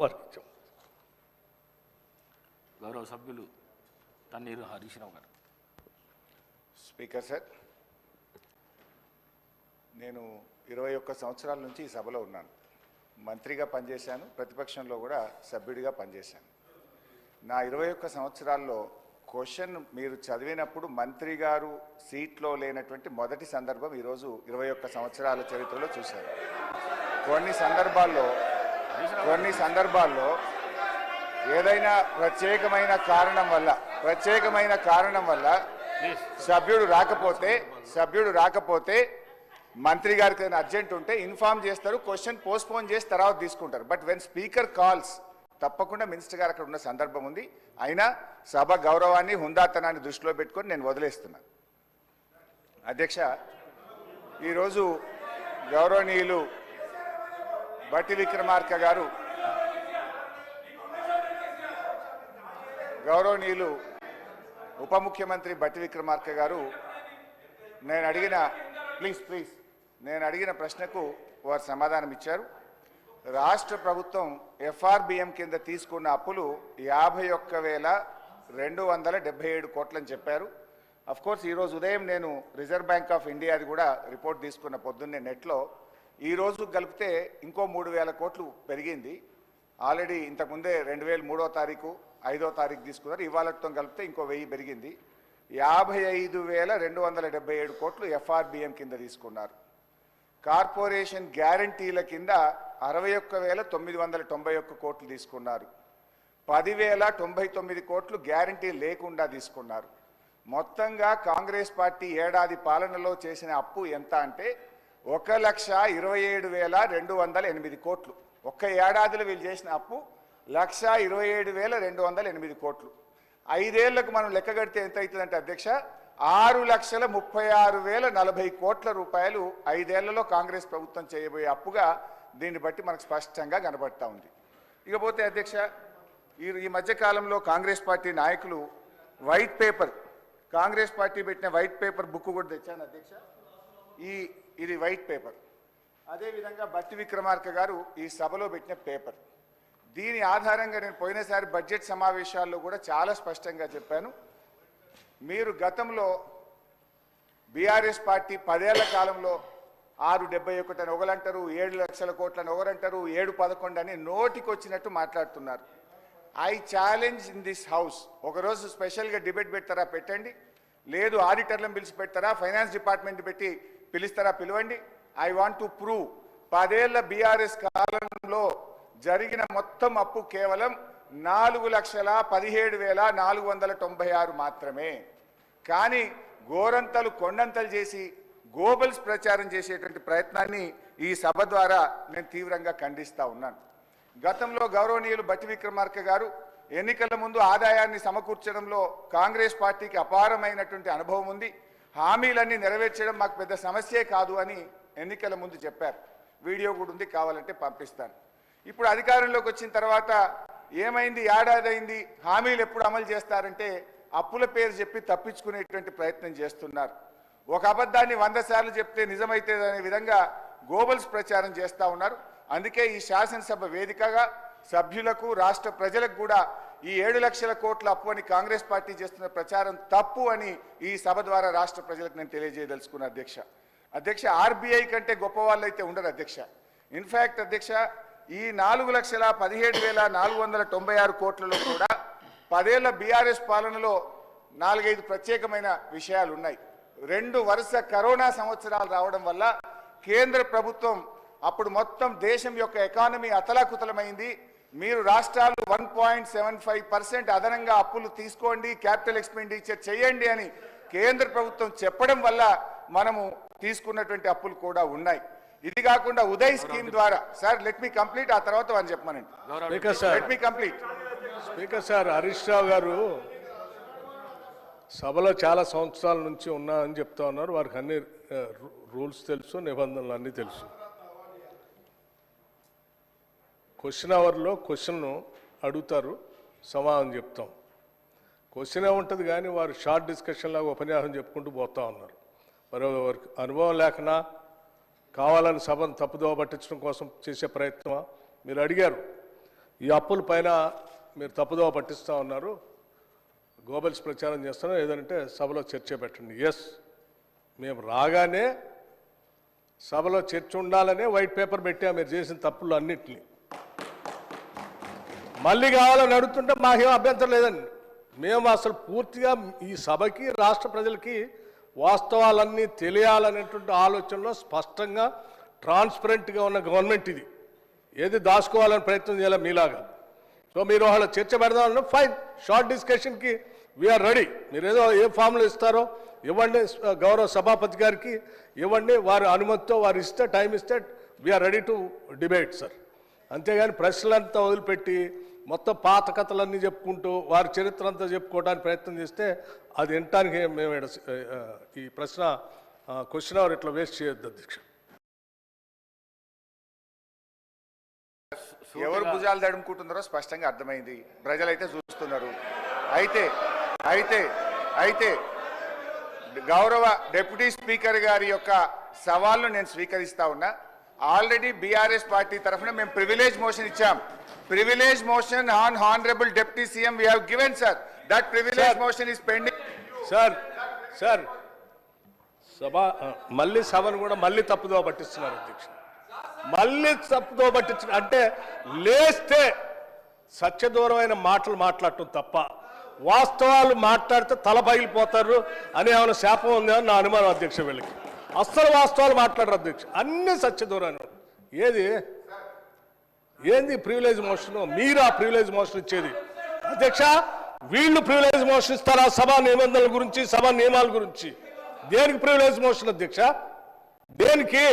వారికి గౌరవ సభ్యులు తన్నీరు హరీష్ రావు గారు. స్పీకర్ సార్, నేను 21 సంవత్సరాల నుంచి ఈ సభలో ఉన్నాను. మంత్రిగా పనిచేశాను, ప్రతిపక్షంలో కూడా సభ్యుడిగా పనిచేశాను. నా 21 సంవత్సరాల్లో క్వశ్చన్ మీరు చదివినప్పుడు మంత్రి గారు సీట్లో లేనటువంటి మొదటి సందర్భం ఈరోజు 21 సంవత్సరాల చరిత్రలో చూశాను. కొన్ని సందర్భాల్లో ఏదైనా ప్రత్యేకమైన కారణం వల్ల సభ్యుడు రాకపోతే మంత్రి గారికి ఏదైనా అర్జెంట్ ఉంటే ఇన్ఫార్మ్ చేస్తారు, క్వశ్చన్ పోస్ట్పోన్ చేసి తర్వాత తీసుకుంటారు. బట్ వెన్ స్పీకర్ కాల్స్ తప్పకుండా మినిస్టర్ గారు అక్కడ ఉన్న సందర్భం ఉంది. అయినా సభ గౌరవాన్ని హుందాతనాన్ని దృష్టిలో పెట్టుకొని నేను వదిలేస్తున్నా. అధ్యక్ష, ఈరోజు గౌరవనీయులు బట్టి విక్రమార్క గారు, గౌరవనీయులు ఉప ముఖ్యమంత్రి బట్టి విక్రమార్క గారు నేను అడిగిన ప్రశ్నకు వారు సమాధానం ఇచ్చారు. రాష్ట్ర ప్రభుత్వం ఎఫ్ఆర్బిఎం కింద తీసుకున్న అప్పులు 51,277 కోట్లని చెప్పారు. అఫ్కోర్స్ ఈరోజు ఉదయం నేను రిజర్వ్ బ్యాంక్ ఆఫ్ ఇండియాది కూడా రిపోర్ట్ తీసుకున్న పొద్దున్నే నెట్లో. ఈరోజు కలిపితే ఇంకో 3,000 కోట్లు పెరిగింది. ఆల్రెడీ ఇంతకుముందే 2003వ తారీఖు 5వ తారీఖు తీసుకున్నారు. ఇవాళతో కలిపితే ఇంకో 1000 పెరిగింది. 55,277 కోట్లు ఎఫ్ఆర్బిఎం కింద తీసుకున్నారు. కార్పొరేషన్ గ్యారంటీల కింద 61,991 కోట్లు తీసుకున్నారు. 10,099 కోట్లు గ్యారంటీ లేకుండా తీసుకున్నారు. మొత్తంగా కాంగ్రెస్ పార్టీ ఏడాది పాలనలో చేసిన అప్పు ఎంత అంటే 1,27,208 కోట్లు. ఒక్క ఏడాదిలో వీళ్ళు చేసిన అప్పు 1,27,208 కోట్లు. 5 ఏళ్లకు మనం లెక్క కడితే ఎంత అవుతుందంటే అధ్యక్ష, 6,36,040 కోట్ల రూపాయలు 5 ఏళ్లలో కాంగ్రెస్ ప్రభుత్వం చేయబోయే అప్పుగా దీన్ని బట్టి మనకు స్పష్టంగా కనబడతా ఉంది. ఇకపోతే అధ్యక్ష, ఈ మధ్యకాలంలో కాంగ్రెస్ పార్టీ నాయకులు వైట్ పేపర్, కాంగ్రెస్ పార్టీ పెట్టిన వైట్ పేపర్ బుక్ కూడా తెచ్చాను అధ్యక్ష. ఇది వైట్ పేపర్. అదేవిధంగా బట్టి విక్రమార్క గారు ఈ సభలో పెట్టిన పేపర్. దీని ఆధారంగా నేను పోయినసారి బడ్జెట్ సమావేశాల్లో కూడా చాలా స్పష్టంగా చెప్పాను. మీరు గతంలో బీఆర్ఎస్ పార్టీ 10 ఏళ్ల కాలంలో 671 అని ఒకరంటారు, 7 లక్షల కోట్లని ఒకరంటారు, 711 అని నోటికి వచ్చినట్టు మాట్లాడుతున్నారు. I challenge in this house, ఒకరోజు స్పెషల్గా డిబేట్ పెడతారా పెట్టండి, లేదు ఆడిటర్లను పిలిచి పెడతారా, ఫైనాన్స్ డిపార్ట్మెంట్ పెట్టి పిలుస్తారా పిలవండి. ఐ వాంట్ టు ప్రూవ్ 10 ఏళ్ల బీఆర్ఎస్ కాలంలో జరిగిన మొత్తం అప్పు కేవలం 4,17,496 మాత్రమే. కానీ గోరంతలు కొండంతలు చేసి గోబల్స్ ప్రచారం చేసేటువంటి ప్రయత్నాన్ని ఈ సభ ద్వారా నేను తీవ్రంగా ఖండిస్తూ ఉన్నాను. గతంలో గౌరవనీయులు బట్టి విక్రమార్క గారు ఎన్నికల ముందు ఆదాయాన్ని సమకూర్చడంలో కాంగ్రెస్ పార్టీకి అపారమైనటువంటి అనుభవం ఉంది, హామీలన్నీ నెరవేర్చడం మాకు పెద్ద సమస్యే కాదు అని ఎన్నికల ముందు చెప్పారు. వీడియో కూడా ఉంది, కావాలంటే పంపిస్తాను. ఇప్పుడు అధికారంలోకి వచ్చిన తర్వాత ఏమైంది, ఏడాది అయింది, హామీలు ఎప్పుడు అమలు చేస్తారంటే అప్పుల పేరు చెప్పి తప్పించుకునేటువంటి ప్రయత్నం చేస్తున్నారు. ఒక అబద్ధాన్ని 100 సార్లు చెప్తే నిజమైతే అనే విధంగా గోబల్స్ ప్రచారం చేస్తూ ఉన్నారు. అందుకే ఈ శాసనసభ వేదికగా సభ్యులకు రాష్ట్ర ప్రజలకు కూడా ఈ 7 లక్షల కోట్ల అప్పు అని కాంగ్రెస్ పార్టీ చేస్తున్న ప్రచారం తప్పు అని ఈ సభ ద్వారా రాష్ట్ర ప్రజలకు నేను తెలియజేయదలుచుకున్నా అధ్యక్ష. ఆర్బీఐ కంటే గొప్ప వాళ్ళు అయితే ఉండరు అధ్యక్ష. ఇన్ఫ్యాక్ట్ అధ్యక్ష, ఈ 4,17,496 కోట్లలో కూడా 10 ఏళ్ల బీఆర్ఎస్ పాలనలో 4-5 ప్రత్యేకమైన విషయాలు ఉన్నాయి. 2 వరుస కరోనా సంవత్సరాలు రావడం వల్ల కేంద్ర ప్రభుత్వం అప్పుడు మొత్తం దేశం యొక్క ఎకానమీ అతలాకుతలమైంది. మీరు రాష్ట్రాలు 1.75% అదనంగా అప్పులు తీసుకోండి, క్యాపిటల్ ఎక్స్పెండిచర్ చేయండి అని కేంద్ర ప్రభుత్వం చెప్పడం వల్ల మనము తీసుకున్నటువంటి అప్పులు కూడా ఉన్నాయి. ఇది కాకుండా ఉదయ్ స్కీమ్ ద్వారా, సార్ లెట్ మీ కంప్లీట్, ఆ తర్వాత అని చెప్పమనండి. Let me complete. Speaker sir, Harish Rao గారు సభలో చాలా సంవత్సరాల నుంచి ఉన్నారని చెప్తా ఉన్నారు. వారికి అన్ని రూల్స్ తెలుసు, నిబంధనలు అన్నీ తెలుసు. క్వశ్చన్ అవర్లో క్వశ్చన్ అడుగుతారు, సమాధానం చెప్తాం. క్వశ్చన్ ఉంటుంది కానీ వారు షార్ట్ డిస్కషన్ లాగా ఉపన్యాసం చెప్పుకుంటూ పోతా ఉన్నారు. మరి వారికి అనుభవం లేకనా, కావాలని సభను తప్పుదోవ పట్టించడం కోసం చేసే ప్రయత్నమా? మీరు అడిగారు ఈ అప్పుల పైన మీరు తప్పుదోవ పట్టిస్తూ ఉన్నారు, గోబెల్స్ ప్రచారం చేస్తున్నారు, ఏదంటే సభలో చర్చ పెట్టండి. ఎస్, మేము రాగానే సభలో చర్చ ఉండాలనే వైట్ పేపర్ పెట్టా మీరు చేసిన తప్పులు అన్నింటినీ. మళ్ళీ కావాలని అడుగుతుంటే మాకేం అభ్యంతరం లేదండి. మేము అసలు పూర్తిగా ఈ సభకి రాష్ట్ర ప్రజలకి వాస్తవాలన్నీ తెలియాలనేటువంటి ఆలోచనలో స్పష్టంగా ట్రాన్స్పరెంట్గా ఉన్న గవర్నమెంట్ ఇది. ఏది దాచుకోవాలని ప్రయత్నం చేయాలి మీలాగా. సో మీరు వాళ్ళ చర్చ పెడదామన్నా ఫైన్, షార్ట్ డిస్కషన్కి వీఆర్ రెడీ. మీరు ఏదో ఏ ఫామ్లో ఇస్తారో ఇవ్వండి, గౌరవ సభాపతి గారికి ఇవ్వండి, వారి అనుమతితో వారు ఇస్తే టైం ఇస్తే we are ready to debate sir. అంతేగాని ప్రశ్నలంతా వదిలిపెట్టి మొత్తం పాత కథలన్నీ చెప్పుకుంటూ వారి చరిత్ర అంతా చెప్పుకోవడానికి ప్రయత్నం చేస్తే అది వినటానికి మేము ఈ ప్రశ్న క్వశ్చన్ అవర్ ఇట్లా వేస్ట్ చేయొద్దు అధ్యక్ష. ఎవరు భుజాలు తడుముకుంటున్నారో స్పష్టంగా అర్థమైంది, ప్రజలైతే చూస్తున్నారు. అయితే అయితే అయితే గౌరవ డిప్యూటీ స్పీకర్ గారి యొక్క సవాల్ను నేను స్వీకరిస్తా ఉన్నా. ఆల్రెడీ బీఆర్ఎస్ పార్టీ తరఫున మేము ప్రివిలేజ్ మోషన్ ఇచ్చాం. Privilege motion on honourable deputy CM we have given sir. That privilege motion is pending. Sir సభ మళ్ళీ సభను కూడా మళ్ళీ తప్పుదోవ పట్టిస్తున్నారు అధ్యక్ష. మళ్ళీ తప్పుదోవ పట్టించిన అంటే లేస్తే సత్యదూరమైన మాటలు మాట్లాడటం తప్ప వాస్తవాలు మాట్లాడితే తల పగిలిపోతారు అని ఏమైనా శాపం ఉందని నా అనుమానం అధ్యక్ష. వీళ్ళకి అస్సలు వాస్తవాలు మాట్లాడరు అధ్యక్ష, అన్ని సత్యదూరాన్ని. ఏంది ప్రివిలేజ్ మోషన్? మీరు ఆ ప్రివిలేజ్ మోషన్ ఇచ్చేది అధ్యక్ష. వీళ్ళు ప్రివిలేజ్ మోషన్ ఇస్తారా సభా నిబంధనల గురించి, సభా నియమాల గురించి? దేనికి ప్రివిలేజ్ మోషన్ అధ్యక్ష? దేనికి?